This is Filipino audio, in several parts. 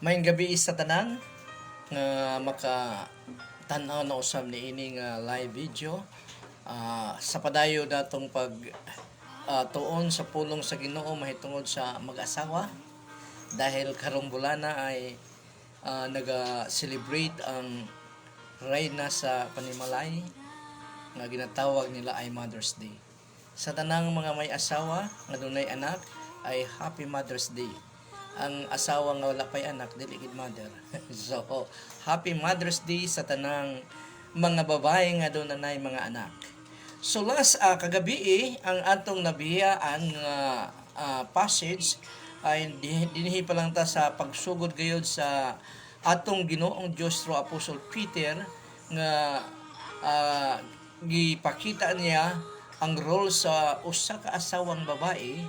Maayong gabi sa tanan nga maka-tan-aw na usab ni ini nga live video sa padayo datong pag tuon sa pulong sa Ginoo mahitungod sa mag-asawa dahil karong bulana ay naga-celebrate ang reyna sa Panimalay nga ginatawag nila ay Mother's Day. Sa tanang mga may asawa nga dunay anak ay Happy Mother's Day. Ang asawa nga wala pay anak dili gid mother. So, Happy Mother's Day sa tanang mga babae nga dunay mga anak. So last kagabi ang atong nabiyaan nga passage ay dinhi pa lang ta sa pagsugod gayud sa atong Ginoong Dios through Apostle Peter nga gipakita niya ang role sa usa ka asawang babae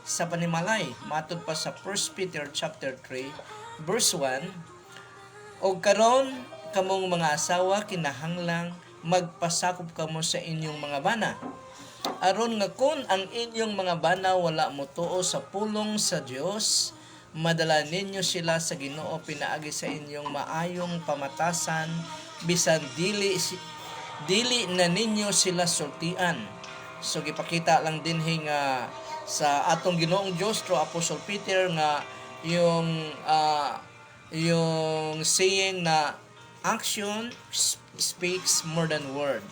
sa panimalay matud pa sa 1 Peter chapter 3 verse 1. Og karon kamong mga asawa kinahanglang magpasakop kamo sa inyong mga bana aron nga kun ang inyong mga bana wala motuo sa pulong sa Dios madala ninyo sila sa Ginoo pinaagi sa inyong maayong pamatasan bisan dili na ninyo sila sultian. So gipakita lang din nga sa atong Ginoong Dios through Apostle Peter nga yung saying na action speaks more than word.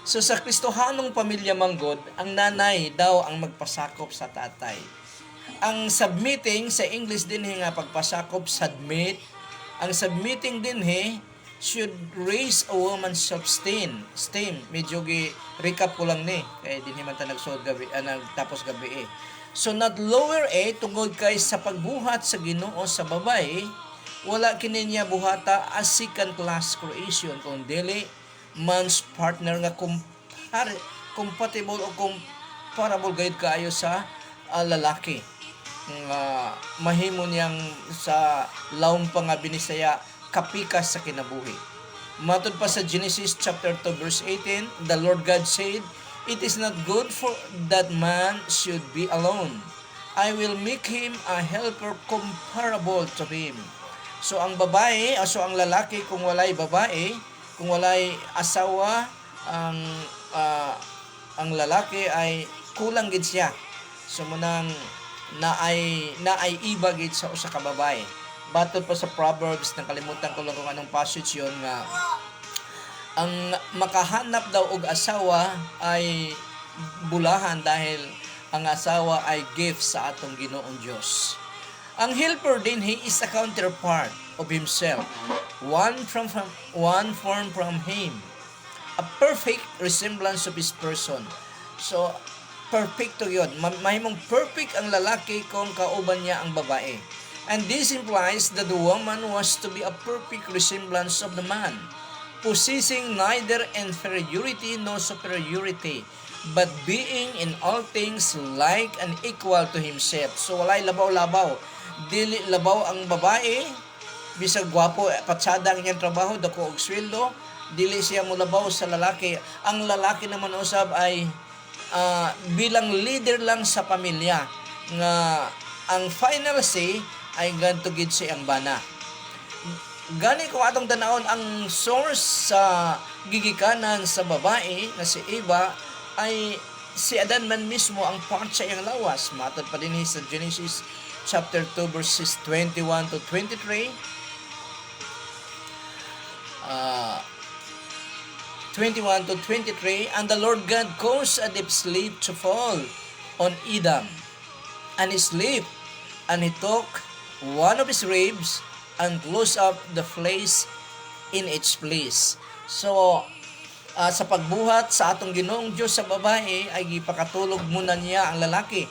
So sa Kristohanong pamilya manggod, ang nanay daw ang magpasakop sa tatay. Ang submitting sa English din nga pagpasakop submit. Ang submitting din should raise a woman's self-esteem. Medyo recap ko lang ni. Kaya din man ta nagsod gabi, nagtapos gabi So not lower tungod kay sa pagbuhat sa Ginoo sa babae, wala kini niya buhata as second class creation kung dili man's partner nga compatible o comparable gayud kaayo sa lalaki. Nga mahimo niyang sa lawn pa nga binisaya kapikas sa kinabuhi. Matod pa sa Genesis chapter 2 verse 18, the Lord God said, "It is not good for that man should be alone. I will make him a helper comparable to him." So ang babae, ang lalaki kung walay babae, kung walay asawa, ang lalaki ay kulang gid siya. So munang naay iba gid sa usa ka babae. Batod pa sa Proverbs, nakalimutan ko lang kung anong passage yun nga ang makahanap daw og asawa ay bulahan dahil ang asawa ay gift sa atong Ginoong Dios. Ang helper din is a counterpart of himself, one form from him, a perfect resemblance of his person. So perfecto yun. Mahimong perfect ang lalaki kung kauban niya ang babae. And this implies that the woman was to be a perfect resemblance of the man, possessing neither inferiority nor superiority, but being in all things like and equal to himself. So walay labaw-labaw. Dili labaw ang babae, bisag gwapo, patsada ang iyang trabaho, dako og sweldo, dili siya mulabaw sa lalaki. Ang lalaki naman usab ay bilang leader lang sa pamilya nga ang final say ay ganto gid siyang bana. Gani kung atong tanawon ang source sa gigikanan sa babae na si Eva ay si Adan man mismo ang part sa iyang lawas. Matod pa din sa Genesis chapter 2 verses 21 to 23. 21 to 23, and the Lord God caused a deep sleep to fall on Adam, and he slept, and he took one of his ribs and closed up the flesh in its place. So, sa pagbuhat sa atong Ginoong Diyos sa babae, ay gipakatulog muna niya ang lalaki.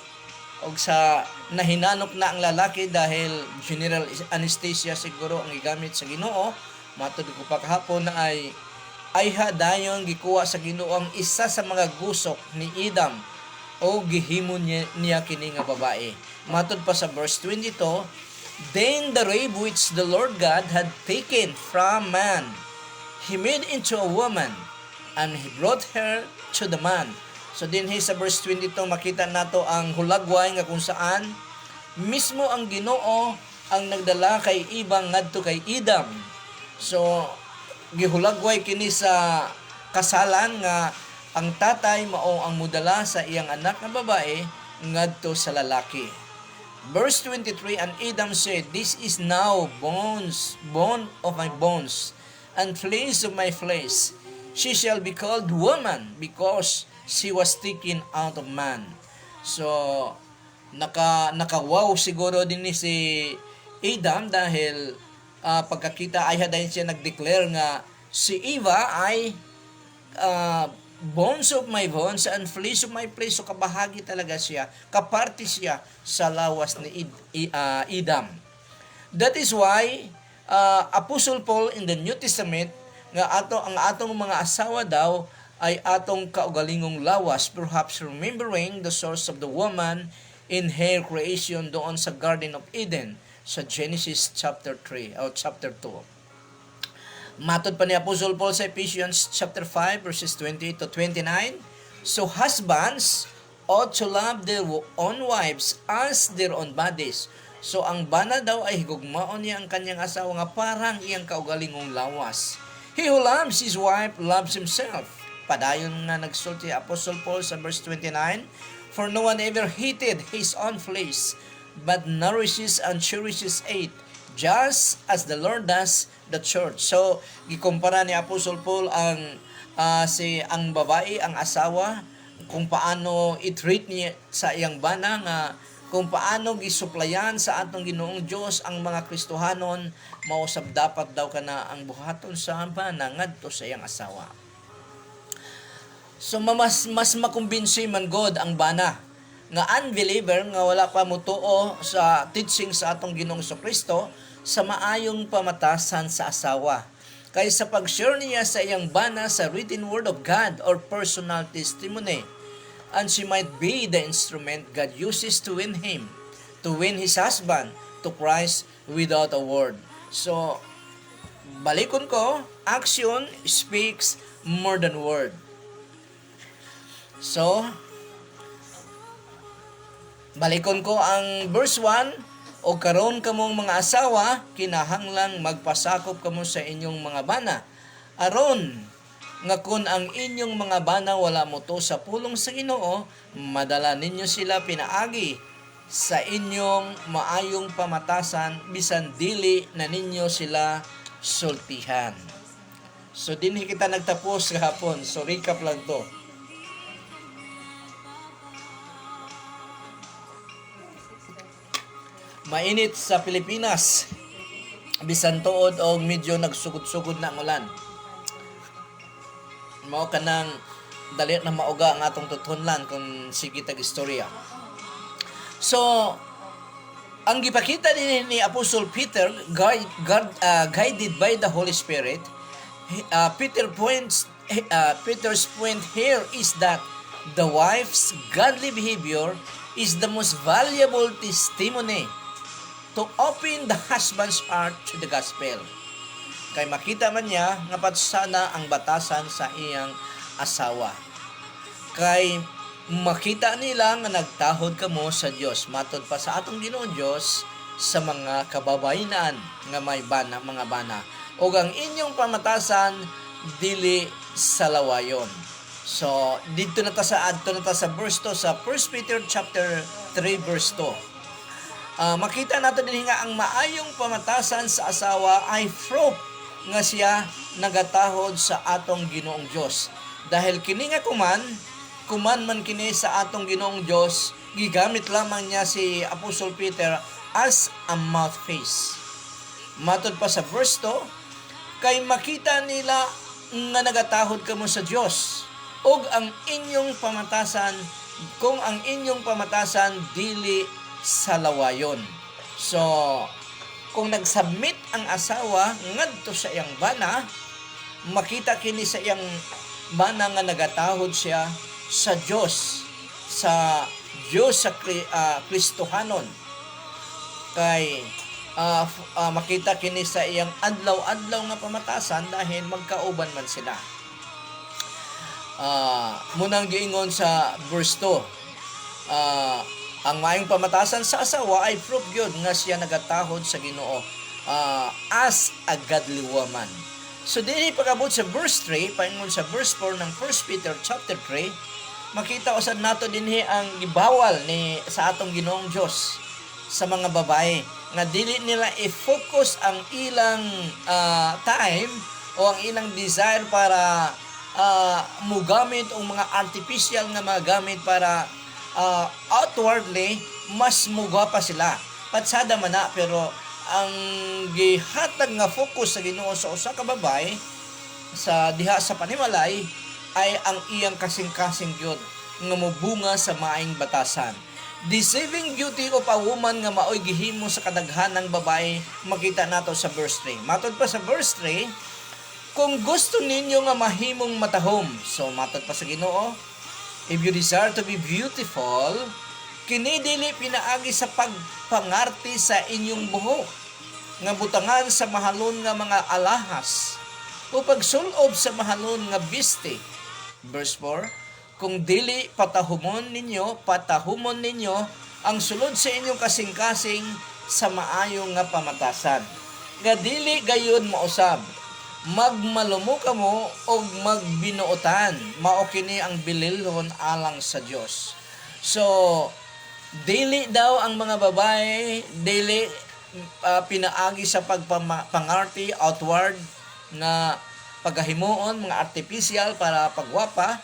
O sa nahinanok na ang lalaki dahil general anesthesia siguro ang gigamit sa Ginoo, matod ko pa kahapon na ay hadayon gikuha sa Ginoo ang isa sa mga gusok ni Adam o gihimo niya kini nga babae. Matod pa sa verse 22, then the rib which the Lord God had taken from man, he made into a woman, and he brought her to the man. So din sa verse 22 makita nato ang hulagway nga kung saan mismo ang Ginoo ang nagdala kay Ibang ngadto kay Idam. So gihulagway kini sa kasalan nga ang tatay mao ang mudala sa iyang anak nga babae ngadto sa lalaki. Verse 23, and Adam said, "This is now bone of my bones, and flesh of my flesh. She shall be called woman, because she was taken out of man." So, naka-wow siguro din ni si Adam dahil pagkakita ay hadayon siya nag-declare nga si Eva ay bones of my bones and flesh of my flesh. So kabahagi talaga siya, kaparte siya sa lawas ni Adam. That is why Apostle Paul in the New Testament nga ang atong mga asawa daw ay atong kaugalingong lawas, perhaps remembering the source of the woman in her creation doon sa Garden of Eden sa Genesis chapter 3 o chapter 2. Matod pa ni Apostle Paul sa Ephesians chapter 5 verses 28 to 29. So husbands ought to love their own wives as their own bodies. So ang bana daw ay higugmaon niya ang kanyang asawa nga parang iyang kaugalingong lawas. He who loves his wife loves himself. Padayon nga nagsulti Apostle Paul sa verse 29, "For no one ever hated his own flesh, but nourishes and cherishes it, just as the Lord does the church." So, gikumpara ni Apostle Paul ang babae, ang asawa, kung paano i-treat niya sa iyang bana nga kung paano gisuplayan sa atong Ginoong Dios ang mga Kristohanon, mausab dapat daw kana ang buhaton sa bana ngadto sa iyang asawa. So mas makumbinsi man God ang bana nga unbeliever nga wala pa mutuo sa teaching sa atong Ginoong Kristo sa maayong pamatasan sa asawa. Kay sa pag-share niya sa iyang bana sa written word of God or personal testimony, and she might be the instrument God uses to win his husband to Christ without a word. So, balikon ko, action speaks more than word. So, balikon ko ang verse 1, "O karon kamong mga asawa, kinahanglang magpasakop kamo sa inyong mga bana, aron nga kun ang inyong mga bana wala moto sa pulong sa Ginoo, madala ninyo sila pinaagi sa inyong maayong pamatasan, bisan dili na ninyo sila sultihan." So dinhi kita nagtapos gahapon. So recap lang to. Mainit sa Pilipinas, bisan tuod og medyo nagsugod-sugod na ang ulan. Mao kanang dali na mauga ang atong tutunlan kung sige tag istorya. So ang gipakita din ni Apostle Peter, guided by the Holy Spirit, Peter's point here is that the wife's godly behavior is the most valuable testimony to open the husband's heart to the gospel. Kay makita man niya nga patsana ang batasan sa iyang asawa. Kay makita nila nga nagtahod kamo sa Dios, matod pa sa atong Ginoong Dios sa mga kababayenan nga may bana, mga bana. O ang inyong pamatasan dili sa lawayon. So dito na ta sa verse 2 sa 1 Peter chapter 3 verse 2. Makita nato din nga ang maayong pamatasan sa asawa ay fruit nga siya nagatahod sa atong Ginoong Dios. Dahil kini nga kuman man kini sa atong Ginoong Dios, gigamit lamang niya si Apostle Peter as a mouthpiece. Matod pa sa verse 2, kay makita nila nga nagatahod kamo sa Dios ug ang inyong pamatasan, kung ang inyong pamatasan dili sa lawayon. So kung nagsubmit ang asawa ngadto sa iyang bana, makita kini sa iyang bana nga nagatahod siya sa Dios, sa Kristohanon. Kay makita kini sa iyang adlaw-adlaw nga pamatasan dahil magkauban man sila. Munang giingon sa verse 2, Ang maayong pamatasan sa asawa ay proof gyud nga siya nagatahod sa Ginoo as a godly woman. So dili pagabot sa verse 3, paingon sa verse 4 ng 1 Peter chapter 3, makita usad nato dinhi ang gibawal ni sa atong Ginoong Dios sa mga babae nga dili nila i-focus ang ilang time o ang ilang desire para mugamit og mga artificial nga mga gamit para outwardly mas mugwa pa sila. Patsada man na, pero ang gihatag nga focus sa Ginoo sa usa ka babae sa diha sa panimalay ay ang iyang kasing-kasing gyud nga mobunga sa maayong batasan. The saving beauty of a woman nga maoy gihimo sa kadaghanang babae makita nato sa verse 3. Matod pa sa verse 3, kung gusto ninyo nga mahimong matahom, so matod pa sa Ginoo, if you desire to be beautiful, kini dili pinaagi sa pagpangarti sa inyong buhok, nga butangan sa mahalon nga mga alahas, o pagsulob sa mahalon nga biste. Verse 4, kung dili patahumon ninyo ang sulod sa inyong kasing-kasing sa maayong nga pamatasan. Nga dili gayon mausab, magmalumo kamo o magbinuotan, mao kini ang bililhon alang sa Dios. So dili daw ang mga babae dili pinaagi sa pagpangarti outward nga paghahimuon mga artificial para pagwapa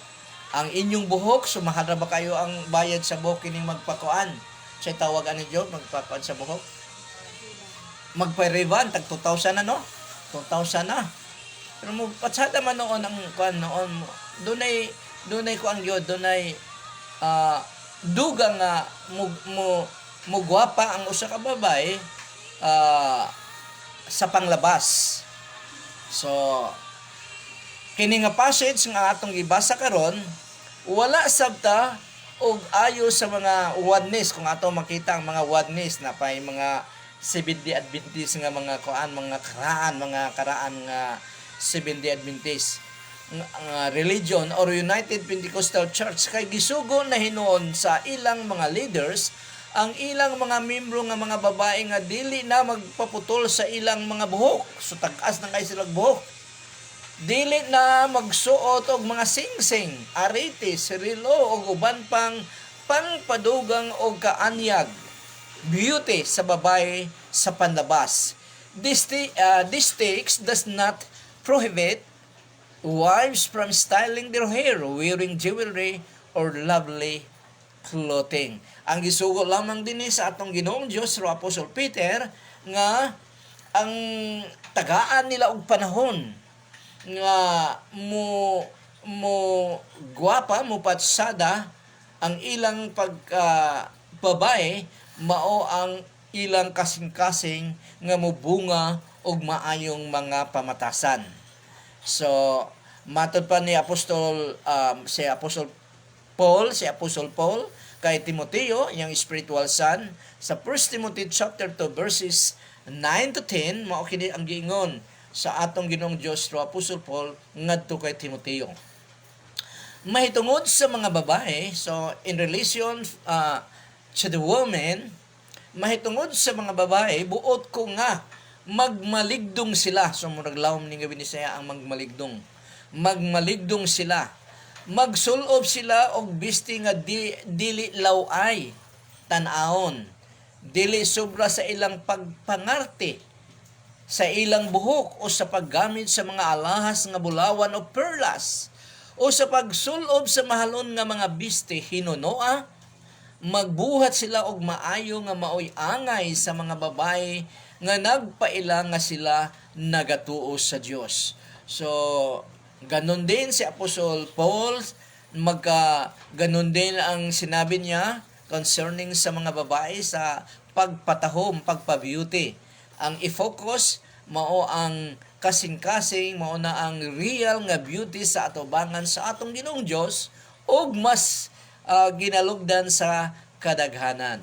ang inyong buhok. Sumahara ba kayo ang bayad sa buhok kining magpakuan sa tawag ani Dios magpakuan sa buhok, magpa-revan tag 2,000 na, no? 2,000 na. Pero mo patsada man noon ang kuan noon, dunay ko ang Dios, dunay dugang nga mugwapa ang usa ka babae sa panglabas. So kini nga passage nga atong gibasa karon, wala sabta og ayo sa mga oneness. Kung ato makita ang mga oneness na pay mga Seventh-day Adventist nga mga karaan nga Seventh-day Adventist religion or United Pentecostal Church, kay gisugo na hinuon sa ilang mga leaders ang ilang mga membro nga mga babae nga dili na magpaputol sa ilang mga buhok. So tag-as na kay silang buhok, dili na magsuot og mga singsing, aretes, relo o uban pang pangpadugang og kaanyag beauty sa babae sa panlabas. This text does not prohibit wives from styling their hair, wearing jewelry, or lovely clothing. Ang gisugo lamang din sa atong Ginoong Dios ro Apostol Peter nga ang tagaan nila og panahon nga mo gwapa mo patsada ang ilang babae, mao ang ilang kasing-kasing nga mobunga og maayong mga pamatasan. So matod pa ni Apostol si Apostol Paul kay Timoteo, yung spiritual son, sa 1 Timothy chapter 2 verses 9 to 10, mao kini ang giingon sa atong Ginoong Dios ro Apostol Paul ngadto kay Timoteo. Mahitungod sa mga babae, so in relation to the woman, mahitungod sa mga babae, buot ko nga magmaligdong sila. So murag lawom ni gabi ni saya ang magmaligdong. Magmaligdong sila. Magsulob sila og bisti nga dili laway tan-aon. Dili sobra sa ilang pagpangarte sa ilang buhok o sa paggamit sa mga alahas nga bulawan o perlas o sa pagsulob sa mahalon nga mga biste hinunoa. Magbuhat sila og maayo nga maoy angay sa mga babae nga nagpaila nga sila nagatuo sa Dios. So ganon din si Apostol Paul, ganon din ang sinabi niya concerning sa mga babae sa pagpatahom, pagpa-beauty. Ang i-focus mao ang kasing-kasing, mao na ang real nga beauty sa atubangan sa atong Ginoong Dios ug mas ginalugdan sa kadaghanan.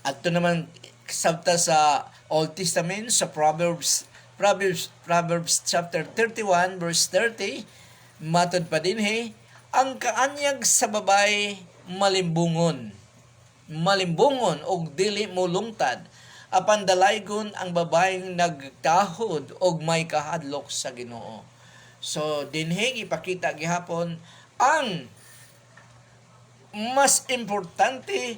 At ito naman sabta sa Old Testament sa Proverbs chapter 31 verse 30, matod pa din ang kaanyag sa babae malimbungon, malimbungon og dili molungtad apan dalaygon ang babaeng nagkahod og may kahadlok sa Ginoo. So dinhi ipakita gihapon ang mas importante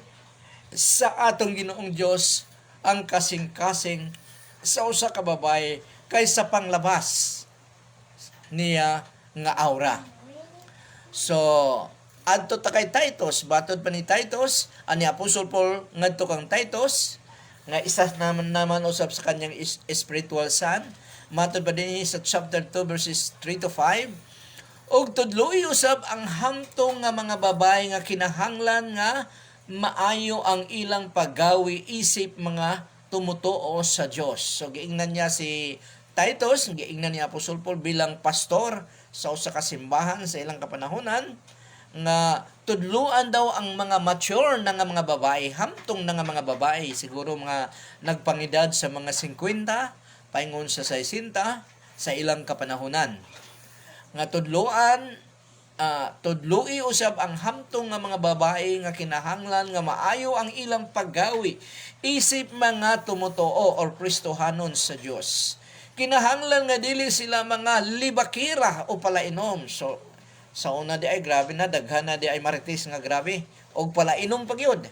sa atong Ginoong Dios ang kasing-kasing sa usa ka babae kaysa panglabas niya nga aura. So adto ta kay Titus, batod pa ni Titus ani Apostol Paul ngadto kang Titus nga isa naman usab sa kanyang spiritual son. Matod pa din sa chapter 2 verses 3 to 5. Og tudloy usab ang hamtong nga mga babae nga kinahanglan nga maayo ang ilang paggawi isip mga tumutuo sa Dios. So giingnan niya si Titus, giingnan ni Apostol Paul bilang pastor sa usa ka simbahan sa ilang kapanahonan nga tudluan daw ang mga mature na nga mga babae, hamtong na nga mga babae, siguro mga nagpangedad sa mga 50, paingon sa 60 sa ilang kapanahonan. Nga tudlui usab ang hamtong nga mga babae nga kinahanglan nga maayo ang ilang paggawi isip mga tumutuo or Kristohanon sa Dios. Kinahanglan nga dili sila mga libakira o palainom. So sa una di ay grabe na, daghan na di ay marites nga grabe og palainom pagyud.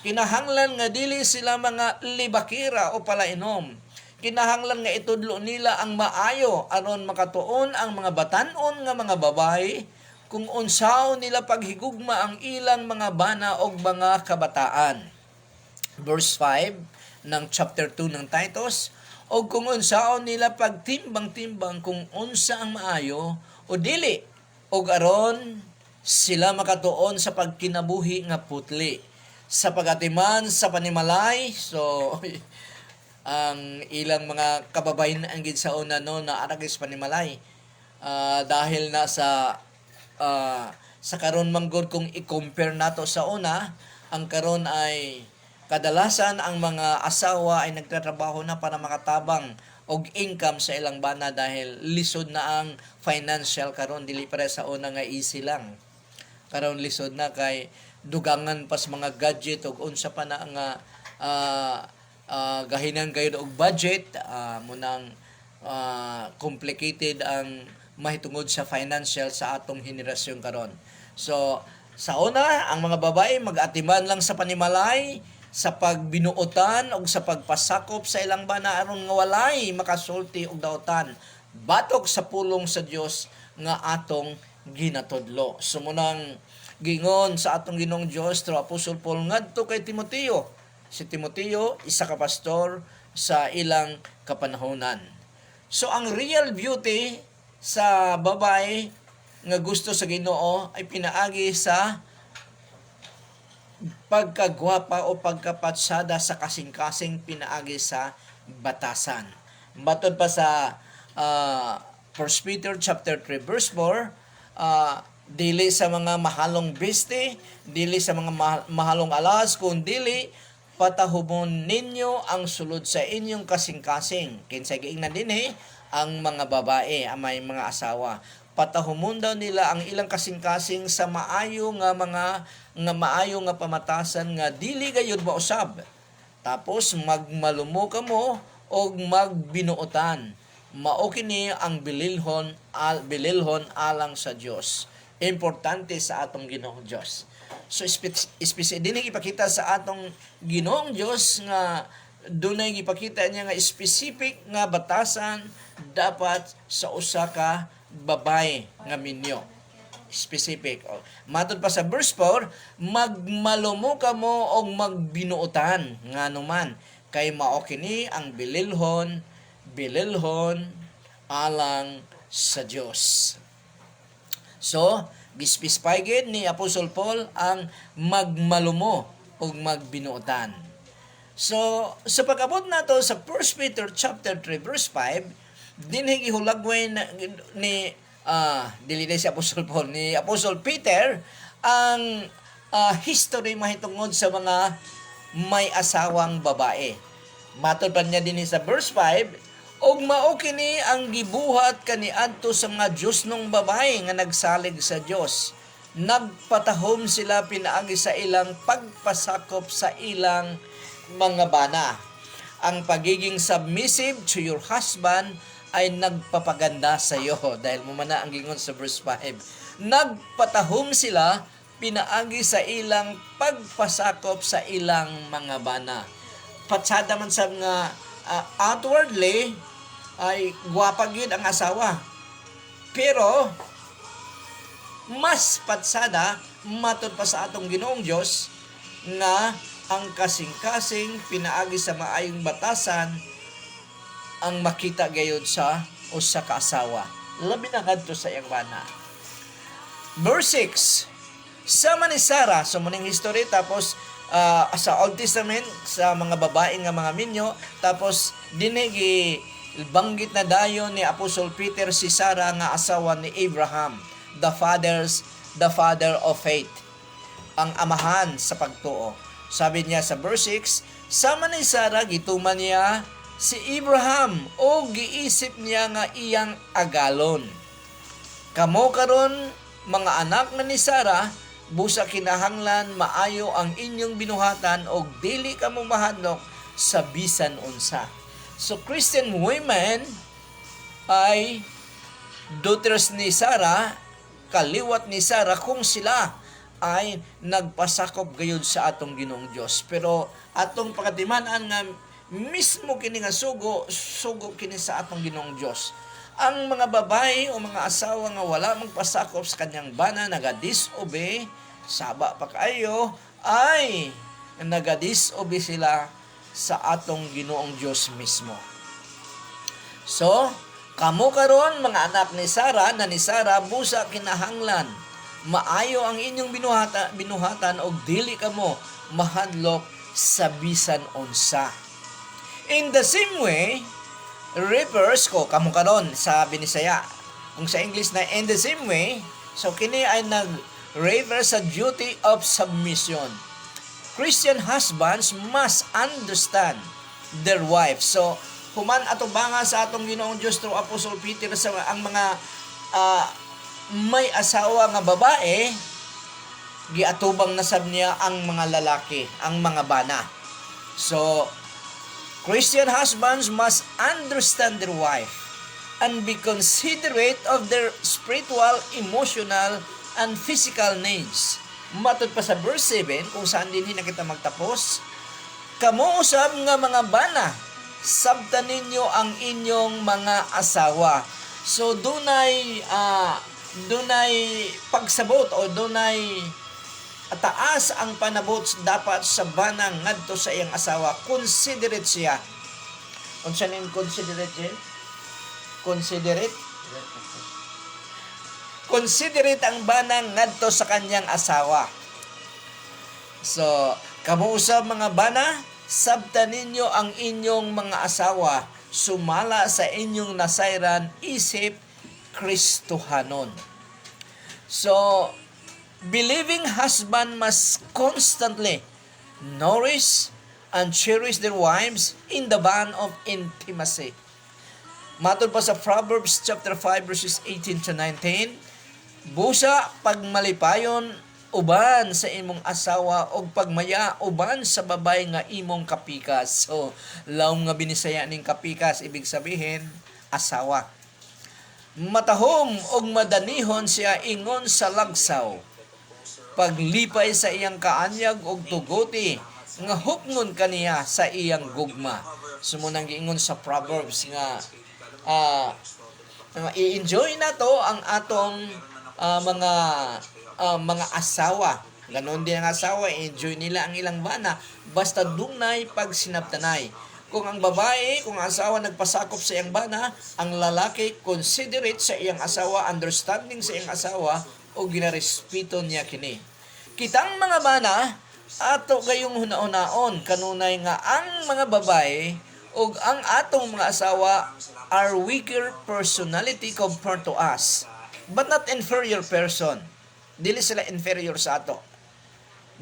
Kinahanglan nga dili sila mga libakira o palainom. Kinahanglan nga itudlo nila ang maayo aron makatuon ang mga batan-on nga mga babae kung unsaon nila paghigugma ang ilang mga bana og mga kabataan. Verse 5 ng chapter 2 ng Titus, og kung unsaon nila pagtimbang-timbang kung unsa ang maayo o dili, og aron sila makatuon sa pagkinabuhi nga putli, sa pagatiman sa panimalay. So ang ilang mga kababayan ang gid sa una no na aragis panimalay dahil na sa karon manggod kung i-compare nato sa una, ang karon ay kadalasan ang mga asawa ay nagtatrabaho na para makatabang og income sa ilang bana dahil lisod na ang financial karon, dili para sa una nga easy lang. Karon lisod na kay dugangan pas mga gadget og unsa pa na nga gahinan kayo og budget, munang complicated ang mahitungod sa financial sa atong henerasyon karon. So sa una, ang mga babae mag-atiman lang sa panimalay, sa pagbinuotan o sa pagpasakop sa ilang bana aron nga walay makasulti og daotan batok sa pulong sa Dios nga atong ginatudlo. Sumunang gingon sa atong Ginoong Dios through Apostle Paul ngadto kay Timoteo. Si Timoteo isa ka pastor sa ilang kapanahonan. So ang real beauty sa babae nga gusto sa Ginoo ay pinaagi sa pagkagwapa o pagkapatsada sa kasing-kasing, pinaagi sa batasan. Batod pa sa 1 Peter chapter 3 verse 4, dili sa mga mahalong biste, dili sa mga mahalong alas, kung dili patahubon ninyo ang sulod sa inyong kasing-kasing. Kinsay giingnan dinhi ang mga babae, ang may mga asawa. Patahumon daw nila ang ilang kasing-kasing sa maayo nga pamatasan nga dili gayud mausab. Tapos magmalumo kamo og magbinuotan. Mao kini ang bililhon alang sa Dios. Importante sa atong Ginoong Dios. So dinhi ipakita sa atong Ginoong Dios nga dunay gipakita niya nga specific nga batasan dapat sa usa ka babae nga minyo. Specific. Matod pa sa verse 4, magmalumo kamo og magbinuotan nganuman kay mao kini ang bililhon alang sa Dios. So, gispecify gid ni Apostle Paul ang magmalumo og magbinuotan. So, sa pag-abot nato sa 1 Peter chapter 3 verse 5, dinhi gihulagway ni dili si Apostle Paul, ni Apostle Peter ang history mahitungod sa mga may asawang babae. Matod pa niya dinhi sa verse 5, og mao kini ang gibuhat kaniadto sa mga Diosnong babae nga nagsalig sa Dios. nagpatahom sila pinaagi sa ilang pagpasakop sa ilang mga bana. Ang pagiging submissive to your husband ay nagpapaganda sa iyo dahil mumana ang gingon sa verse 5. Nagpatahom sila pinaagi sa ilang pagpasakop sa ilang mga bana. Patsada man sa nga outwardly ay gwapa gyud ang asawa. Pero mas patsada matod pa sa atong Ginoong Dios nga ang kasing-kasing pinaagi sa maayong batasan ang makita gayud sa usa ka asawa. Labi na kadto sa iyang bana. Verse 6. Sama ni Sarah, so muning history, tapos sa Old Testament, sa mga babae nga mga minyo, tapos dinigi banggit na dayon ni Apostle Peter si Sarah nga asawa ni Abraham, the father of faith, ang amahan sa pagtuo. Sabi niya sa verse 6, sama ni Sarah gituman niya si Abraham o giisip niya nga iyang agalon. Kamo karon mga anak na ni Sarah, busa kinahanglan maayo ang inyong binuhatan o dili kamo mahadlok sa bisan unsa. So Christian women ay daughters ni Sarah, kaliwat ni Sarah kung sila ay nagpasakop gayud sa atong Ginoong Dios. Pero atong pagatiman-an nga mismo kini nga sugo kini sa atong Ginoong Dios. Ang mga babae o mga asawa nga wala magpasakop sa kanyang bana, naga-disobey, saba pa kayo, ay naga-disobey sila sa atong Ginoong Dios mismo. So, kamo karon mga anak ni Sarah na ni Sarah busa kinahanglan maayo ang inyong binuhatan og dili kamo mahadlok sa bisan unsa. In the same way, reverse ko kamo karon sa Binisaya. Kung sa English na in the same way, so kini ay nag-reverse sa duty of submission. Christian husbands must understand their wives. So, human atong banga sa atong Ginoong Dios through Apostle Peter sa ang mga may asawa nga babae, giatubang na sab niya ang mga lalaki, ang mga bana. So, Christian husbands must understand their wife and be considerate of their spiritual, emotional, and physical needs. Matod pa sa verse 7, kung saan din kita magtapos, kamo usab nga mga bana, sabtan ninyo ang inyong mga asawa. So, dunay pagsabot o dunay taas ang panabot dapat sa banang ngadto sa iyang asawa. Considerate siya. Unsa ning considerate siya? Considerate ang banang ngadto sa kanyang asawa. So, kamo usab mga bana, sabtan ninyo ang inyong mga asawa, sumala sa inyong nasayran isip Kristohanon. So, believing husband must constantly nourish and cherish their wives in the bond of intimacy. Matod pa sa Proverbs chapter 5 verses 18 to 19, busa pagmalipayon uban sa imong asawa o pagmaya uban sa babay nga imong kapikas. So, laom nga Binisaya ning kapikas, ibig sabihin asawa. Matahom og madanihon siya ingon sa lagsaw, paglipay sa iyang kaanyag og tugoti, nga hupngon kaniya sa iyang gugma. Sumunang giingon sa Proverbs nga i-enjoy na to ang atong mga asawa. Ganon din ang asawa, enjoy nila ang ilang bana basta dunay pagsinabtanay. Kung ang babae, kung ang asawa nagpasakop sa iyang bana, ang lalaki considerate sa iyang asawa, understanding sa iyang asawa, o ginarespeto niya kini. Kitang mga bana, ato gayong hunaon kanunay nga ang mga babae o ang atong mga asawa are weaker personality compared to us, but not inferior person. Dili sila inferior sa ato.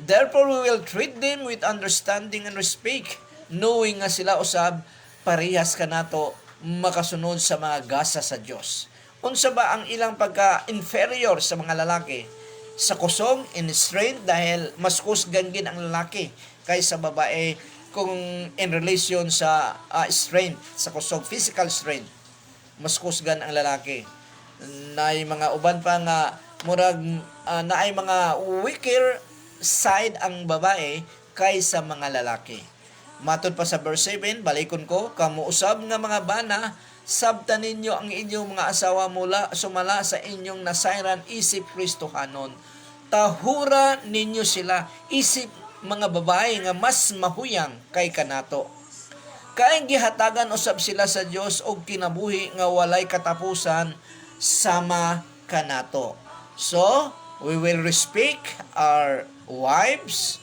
Therefore, we will treat them with understanding and respect, knowing nga sila usab parehas ka nato makasunod sa mga gasa sa Dios. Unsa ba ang ilang pagka-inferior sa mga lalaki? sa kusog in strength dahil mas kusgan gin ang lalaki kaysa babae kung in relation sa strength, sa kusog, physical strength. Mas kusgan ang lalaki. Naay mga uban pa nga murag naay mga weaker side ang babae kaysa mga lalaki. Matod pa sa verse 7, balikon ko, kamuusab nga mga bana, sabtan ninyo ang inyong mga asawa mula sumala sa inyong nasayran isip Kristohanon. Tahura ninyo sila, isip mga babae nga mas mahuyang kay kanato. Kaing gihatagan usab sila sa Dios og kinabuhi nga walay katapusan sama kanato. So, we will respect our wives.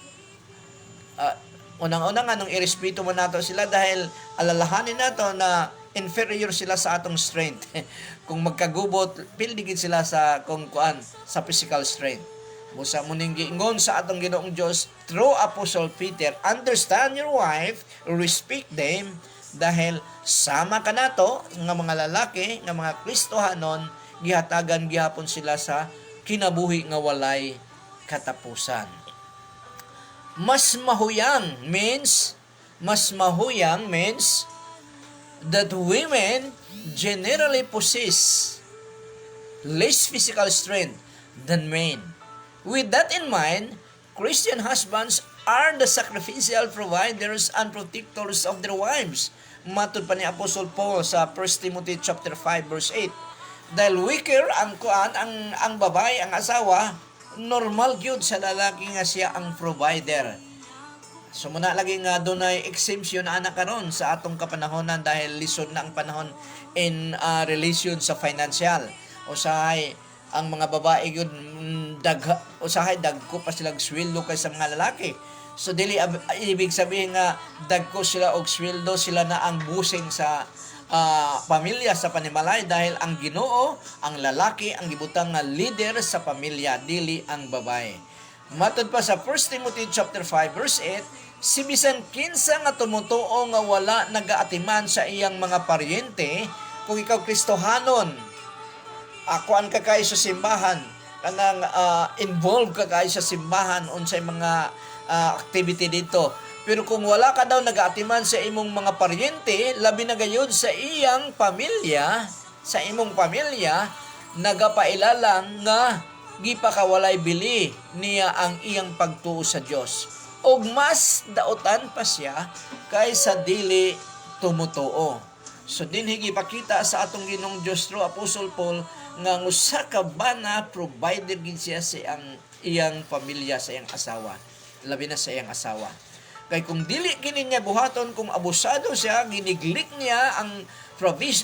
Unang-unang anong irespeto mo nato sila dahil alalahanin nato na inferior sila sa atong strength. Kung magkagubot, pildigid sila sa sa physical strength. Busa mo ning giingon sa atong Ginoong Dios through Apostle Peter, understand your wife, respect them, dahil sama kanato nga mga lalaki, nga mga Kristohanon, gihatagan gihapon sila sa kinabuhi nga walay katapusan. Mas mahuyang means that women generally possess less physical strength than men. With that in mind, Christian husbands are the sacrificial providers and protectors of their wives. Matod pa ni Apostle Paul sa 1 Timothy chapter 5 verse 8. Dahil weaker ang babae, ang asawa, normal gyud sa lalaki nga siya ang provider. So muna lagi nga dunay exemption na karon sa atong kapanahonan dahil lisod na ang panahon in relation sa financial. Usahay ang mga babae gyud usahay dagko pa silang sweldo kaysa mga lalaki. So dili ibig sabihin nga dagko sila og sweldo, sila na ang busing sa pamilya sa panimalay dahil ang Ginoo, ang lalaki ang gibutang nga leader sa pamilya, dili ang babae. Matod pa sa 1 Timothy chapter 5 verse 8, si bisan kinsa nga tumutuo nga wala nagaatiman sa iyang mga paryente, kung ikaw Kristohanon, akuan ka kay sa simbahan, kanang involved ka kay sa simbahan unsay mga activity dito. Pero kung wala ka daw nagaatiman sa imong mga paryente, labi na gayud sa iyang pamilya, sa imong pamilya, nagapailalang nga gipakawalay bili niya ang iyang pagtuo sa Dios. Og mas dautan pa siya kaysa dili tumutuo. So dinhi gipakita sa atong Ginoong Dios through Apostle Paul nga usa ka bana provider gid siya sa iyang pamilya, sa iyang asawa, labi na sa iyang asawa. Kay kung dili kini niya buhaton, kung abusado siya, giniglik niya ang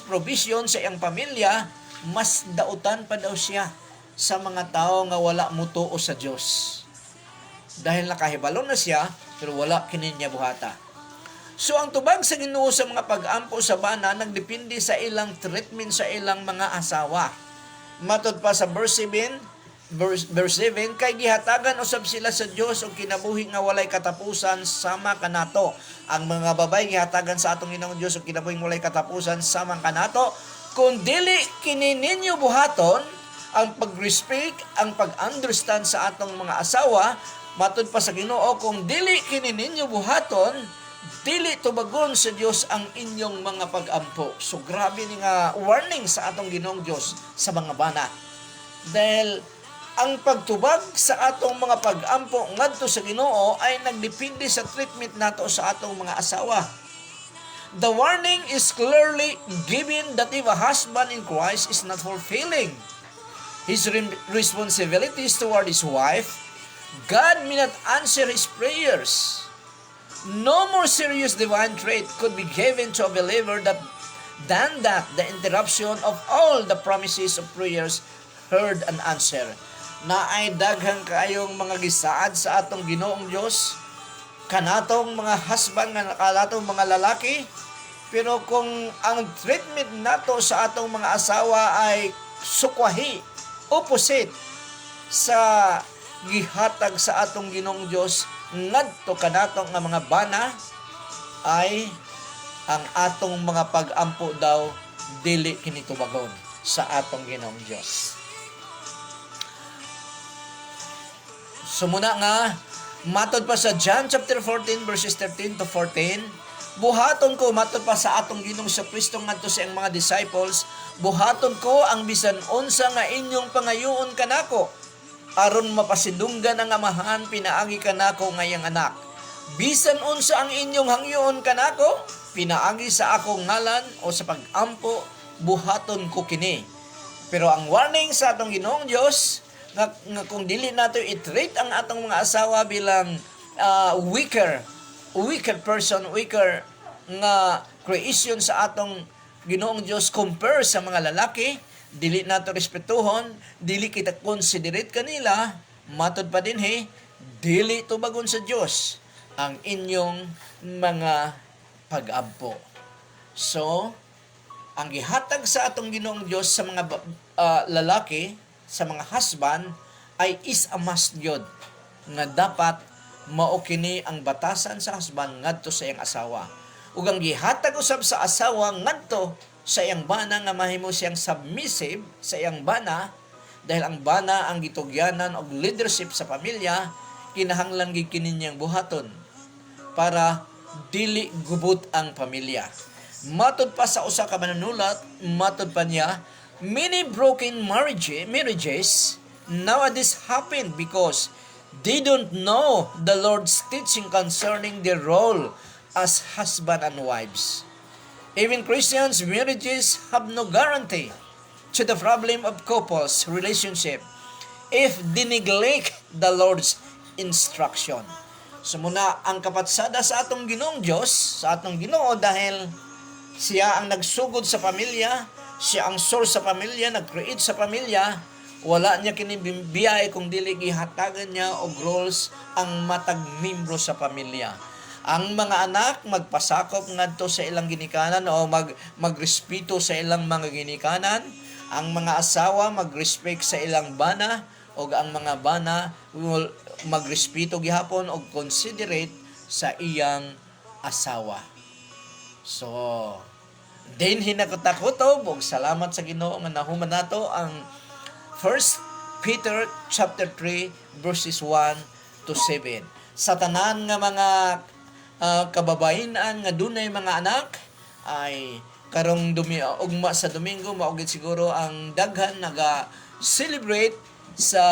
provision sa iyang pamilya, mas dautan pa daw siya sa mga tao nga wala mutuo sa Dios. Dahil nakahibalo na siya, pero wala kini niya buhata. So ang tubag sa Ginoo sa mga pag-ampo sa bana nagdepende sa ilang treatment sa ilang mga asawa. Matod pa sa verse 7, kay gihatagan usab sila sa Dios og kinabuhi nga walay katapusan sama kanato. Ang mga babay gihatagan sa atong Ginoong Dios og kinabuhi nga walay katapusan sama kanato. Kung dili kini ninyo buhaton ang pag-respect, ang pag-understand sa atong mga asawa, matod pa sa Ginoo, kung dili kini ninyo buhaton, dili tubagon sa Dios ang inyong mga pag-ampo. So grabe ni nga warning sa atong Ginoong Dios sa mga bana. Dahil ang pagtubag sa atong mga pag-ampo ngadto sa Ginoo ay nagdepende sa treatment nato sa atong mga asawa. The warning is clearly given that if a husband in Christ is not fulfilling his responsibilities toward his wife, God may not answer his prayers. No more serious divine trait could be given to a believer than that the interruption of all the promises of prayers heard and answered. Na ay daghang kaayong mga gisaad sa atong Ginoong Dios, kanatong mga husband nga kanatong mga lalaki, pero kung ang treatment nato sa atong mga asawa ay sukwahi, opposite sa gihatag sa atong Ginoong Dios ngadto kanatong nga mga bana, ay ang atong mga pag-ampo daw dili kini tubagon sa atong Ginoong Dios. Sumuna nga, matod pa sa John chapter 14 verses 13 to 14, buhaton ko, matod pa sa atong Ginoong sa Kristo ngadto sa iyang mga disciples, buhaton ko ang bisan unsa nga inyong pangayoon kanako, aron mapasidunggan ang amahan pinaagi kanako ngayang anak. Bisan unsa ang inyong hangyoon kanako, pinaagi sa akong ngalan o sa pag-ampo, buhaton ko kini. Pero ang warning sa atong Ginoong Dios nga kung dili nato i-treat ang atong mga asawa bilang weaker nga creation sa atong Ginoong Dios compare sa mga lalaki, dili nato respetuhon, dili kita considerate kanila, matod pa din dili tubagon sa Dios ang inyong mga pag-ampo. So, ang gihatag sa atong Ginoong Dios sa mga lalaki, sa mga husband, ay is a must gyud nga dapat mao kini ang batasan sa husband ngadto sa iyang asawa. Ug ang gihatag usab sa asawa ngadto sa iyang bana nga mahimo siyang submissive sa iyang bana, dahil ang bana ang gitugyanan og leadership sa pamilya, kinahanglan gid kini niyang buhaton para dili gubot ang pamilya. Matod pa sa usa ka manunulat, matod pa niya, many broken marriages nowadays happen because they don't know the Lord's teaching concerning their role as husband and wives. Even Christians' marriages have no guarantee to the problem of couples relationship if they neglect the Lord's instruction. So muna, ang kapatsada sa atong Ginoong Diyos, sa atong Ginoo, dahil siya ang nagsugod sa pamilya, siya ang source sa pamilya, nag-create sa pamilya, wala niya kinibiyay kung dili gihatagan niya og roles ang matag membro sa pamilya. Ang mga anak magpasakop ngadto sa ilang ginikanan o magrespeto sa ilang mga ginikanan. Ang mga asawa magrespect sa ilang bana o ang mga bana magrespeto gihapon og considerate sa iyang asawa. So, din hinakutakutob og salamat sa Ginoo nga nahuman nato ang 1 Peter chapter 3 verses 1 to 7. Sa tanan nga mga kababayenan nga dunay mga anak ay karong ugma sa Domingo maugid siguro ang daghan naga-celebrate sa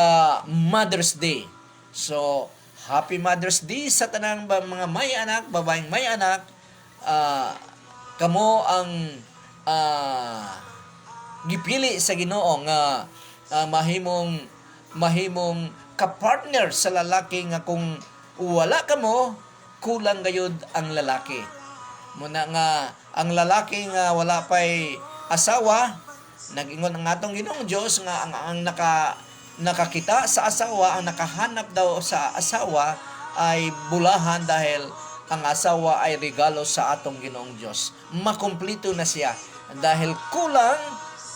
Mother's Day. So, Happy Mother's Day sa tanang mga may anak, babaeng may anak. Kamo ang gipili sa Ginoo nga mahimong kapartner sa lalaki nga kung wala kamo, kulang gayud ang lalaki. Muna nga ang lalaki nga wala pay asawa, nag-ingon ang atong Ginoong Dios nga ang nakakita sa asawa, ang nakahanap daw sa asawa ay bulahan dahil ang asawa ay regalo sa atong Ginoong Dios. Makumpleto na siya dahil kulang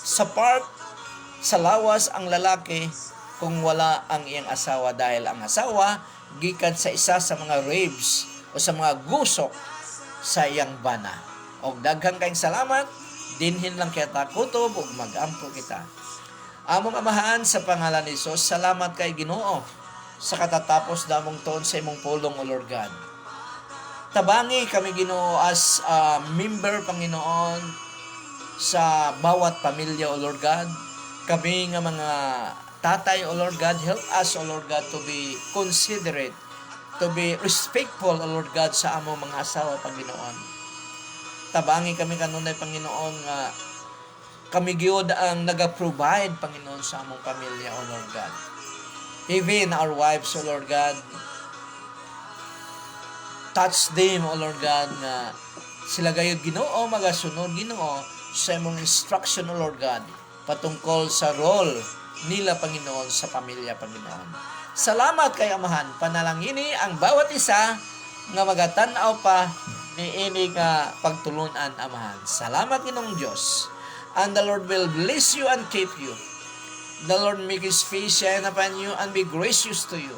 sa part sa lawas ang lalaki kung wala ang iyang asawa, dahil ang asawa gikan sa isa sa mga ribs o sa mga gusok sa iyang bana. Og daghang kayong salamat, dinhin lang kita kutob ug mag-ampo kita. Among amahan sa pangalan ni Jesus, salamat kay Ginoo sa katatapos damong tuon sa imong pulong, O Lord God. Tabangi kami Ginoo as member Panginoon sa bawat pamilya, O Lord God. Kami nga mga tatay, O Lord God, help us, O Lord God, to be considerate, to be respectful, O Lord God, sa among mga asawa, Panginoon. Tabangi kami kanunay, Panginoon, nga kami gyud ang naga-provide, Panginoon, sa among pamilya, O Lord God. Even our wives, O Lord God, touch them, O Lord God, nga sila gayud Ginoo, magasunod Ginoo sa imong instruction, O Lord God, patungkol sa role nila, Panginoon, sa pamilya, Panginoon. Salamat kay Amahan. Panalangini ang bawat isa nga magatan-aw pa ni ini nga pagtulunan, Amahan. Salamat, Ginoong Diyos. And the Lord will bless you and keep you. The Lord make His face shine upon you and be gracious to you.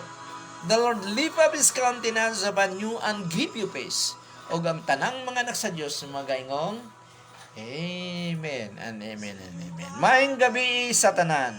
The Lord lift up His countenance upon you and give you peace. O ang tanang mga anak sa Diyos magaingong Amen and amen and amen. Maayong gabi sa tanan.